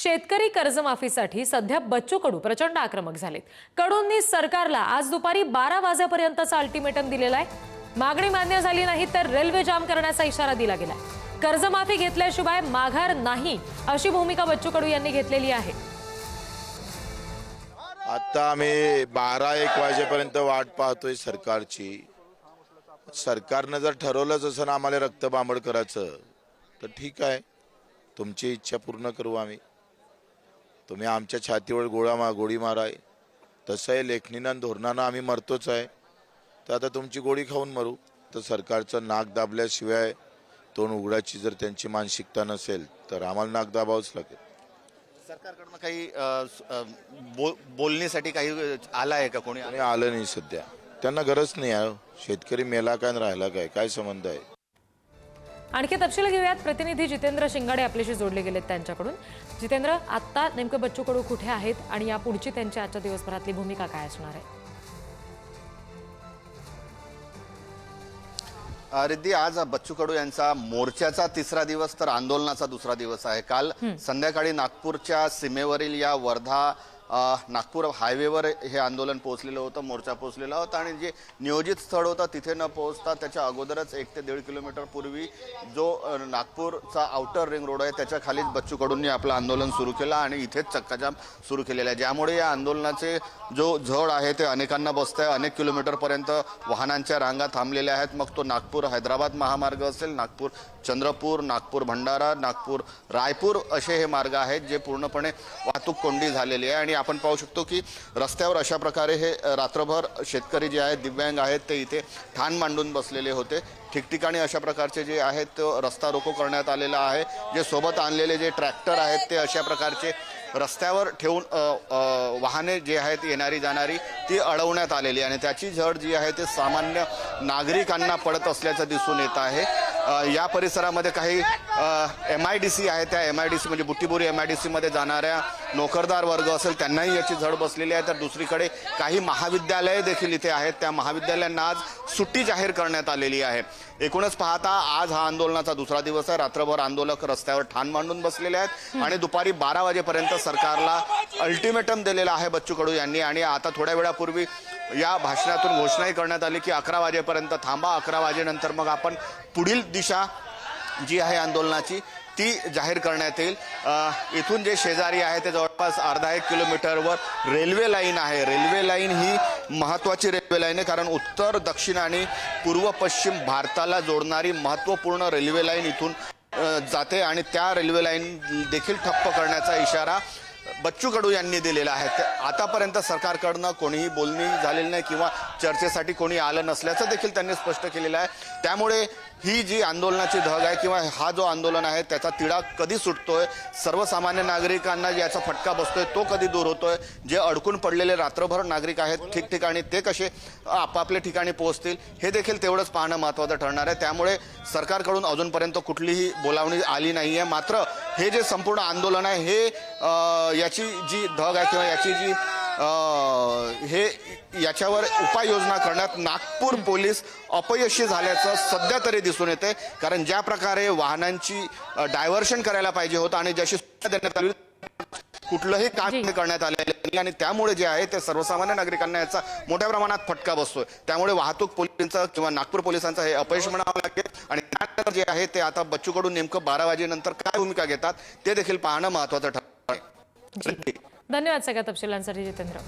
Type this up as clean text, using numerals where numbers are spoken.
शेतकरी कर्जमाफीसाठी सध्या बच्चू कडू प्रचंड आक्रमक झालेत। कडूंनी सरकारला आज दुपारी 12 वाजेपर्यंतचा अल्टिमेटम दिलेला आहे। मागणी मान्य झाली नाही तर रेल्वे जाम करण्याचा इशारा दिला गेलाय। कर्जमाफी घेतल्याशिवाय माघार नाही अशी भूमिका बच्चू कडू यांनी घेतलेली आहे। आता आम्ही 12-1 वाजेपर्यंत वाट पाहतोय सरकारची। सरकारने जर ठरवलंच असं आम्हाला रक्तबांबड करायचं तर ठीक आहे, तुमची इच्छा पूर्ण करू आम्ही। तुम्ही आमच्या छातीवर गोळी माराय तसं आहे, लेखणीनं धोरणानं आम्ही मरतोच आहे। तर आता तुमची गोळी खाऊन मरू। तर सरकारचं नाक दाबल्याशिवाय तोंड उघडायची जर त्यांची मानसिकता नसेल तर आम्हाला नाक दाबावंच लागेल। सरकारकडून काही बोलण्यासाठी काही आला आहे का? कोणी आलं नाही सध्या, त्यांना गरज नाही आहे। शेतकरी मेला काय राहिला काय संबंध आहे? आणखी तपशील घेऊयात। प्रतिनिधी जितेंद्र शिंगाडे आपल्याशी जोडले गेलेत त्यांच्याकडून। जितेंद्र, आता नेमकं बच्चू कडू कुठे आहेत आणि या पुढची त्यांची आजच्या दिवसभरातली भूमिका काय असणार आहे? रिद्धी, आज बच्चू कडू यांचा मोर्चाचा तिसरा दिवस तर आंदोलनाचा दुसरा दिवस आहे। काल संध्याकाळी नागपूरच्या सीमेवरील या वर्धा नागपूर हायवेवर हे आंदोलन पोहोचलेलं होतं, मोर्चा पोहोचलेला होता आणि जे नियोजित स्थळ होतं तिथे न पोहोचता त्याच्या अगोदरच 1 ते 1.5 किलोमीटर पूर्वी जो नागपूरचा आउटर रिंग रोड आहे त्याच्या खालीच बच्चू कडूंनी आपलं आंदोलन सुरू केलं आणि इथेच चक्काजाम सुरू केलेला आहे, ज्यामुळे या आंदोलनाचे जो झळ आहे ते अनेकांना बसतंय। अनेक किलोमीटरपर्यंत वाहनांच्या रांगा थांबलेल्या आहेत। मग तो नागपूर हैदराबाद महामार्ग असेल, नागपूर चंद्रपूर, नागपूर भंडारा, नागपूर रायपूर असे हे मार्ग आहेत जे पूर्णपणे वाहतूक कोंडी झालेली आहे। आणि आपण पाहू शकतो की रस्त्यावर अशा प्रकारे हे रात्रभर शेतकरी जे आहेत, दिव्यांग आहेत, ते इथे ठाण मांडून बसलेले होते। ठिकठिकाणी अशा प्रकारचे जे आहेत रस्ता रोको करण्यात आलेला आहे। जे सोबत आणलेले जे ट्रॅक्टर आहेत ते अशा प्रकारचे रस्त्यावर ठेवून वाहने जे आहेत येणारी जाणारी ती अडवण्यात आलेली आणि त्याची झळ जी आहे ते सामान्य नागरिकांना पडत असल्याचं दिसून येत आहे। या परिसरामध्ये काही MIDC आहे, त्या MIDC म्हणजे बुट्टीबोरी MIDC मध्ये जाणाऱ्या नोकरदार वर्ग असेल त्यांनाही याची झळ बसलेली आहे। तर दुसरीकडे काही महाविद्यालये देखील इथे आहेत, त्या महाविद्यालयांना आज सुट्टी जाहीर करण्यात आलेली आहे। एकूणच पाहता आज हा आंदोलनाचा दुसरा दिवस आहे। रात्रभर आंदोलक रस्त्यावर ठाण मांडून बसलेले आहेत आणि दुपारी 12 वाजेपर्यंत सरकारला अल्टिमेटम दिलेला आहे बच्चू कडू यांनी। आणि आता थोड्या वेळापूर्वी या भाषणातून घोषणाही करण्यात आली की 11 वाजेपर्यंत थांबा, 11 वाजेनंतर मग आपण पुढील दिशा जी आहे आंदोलनाची ती जाहीर करण्यात येईल। इथून जे शेजारी आहे ते जवळपास अर्धा 1 किलोमीटरवर रेल्वे लाईन आहे। रेल्वे लाईन ही महत्त्वाची रेल्वे लाईन आहे, कारण उत्तर दक्षिण आणि पूर्व पश्चिम भारताला जोडणारी महत्त्वपूर्ण रेल्वे लाईन इथून जाते आणि त्या रेल्वे लाईन देखील ठप्प करण्याचा इशारा बच्चू कडू यांनी दिलेला आहे। आतापर्यंत सरकारकडनं कोणीही बोलणी झालेली नाही किंवा चर्चेसाठी कोणी आलं नसल्याचं देखील त्यांनी स्पष्ट केलेलं आहे। त्यामुळे ही जी आंदोलनाची धग आहे किंवा हा जो आंदोलन आहे त्याचा तिढा कधी सुटतोय, सर्वसामान्य नागरिकांना याचा फटका बसतोय तो कधी दूर होतोय, जे अडकून पडलेले रात्रभर नागरिक आहेत ठिकठिकाणी ते कसे आपापल्या ठिकाणी पोहोचतील हे देखील तेवढंच पाहणं महत्त्वाचं ठरणार आहे। त्यामुळे सरकारकडून अजूनपर्यंत कुठलीही बोलावणी आली नाही आहे। मात्र हे जे संपूर्ण आंदोलन आहे हे याची जी धग आहे किंवा याची जी याच्यावर उपाययोजना करण्यात नागपूर पोलीस अपयशी झाल्याचं सध्या तरी दिसून येते, कारण ज्या प्रकारे वाहनांची डायव्हर्शन करायला पाहिजे होतं आणि जशी सूचना देण्यात आली कुठलंही काम करण्यात आलेलं नाही आणि त्यामुळे जे आहे ते सर्वसामान्य नागरिकांना याचा मोठ्या प्रमाणात फटका बसतोय। त्यामुळे वाहतूक पोलिसांचं किंवा नागपूर पोलिसांचं हे अपयश म्हणावं लागेल आणि त्यानंतर जे आहे ते आता बच्चू कडू नेमकं 12 वाजेनंतर काय भूमिका घेतात ते देखील पाहणं महत्त्वाचं ठरणार आहे। धन्यवाद सगळ्या तपशिलांसाठी जितेंद्र।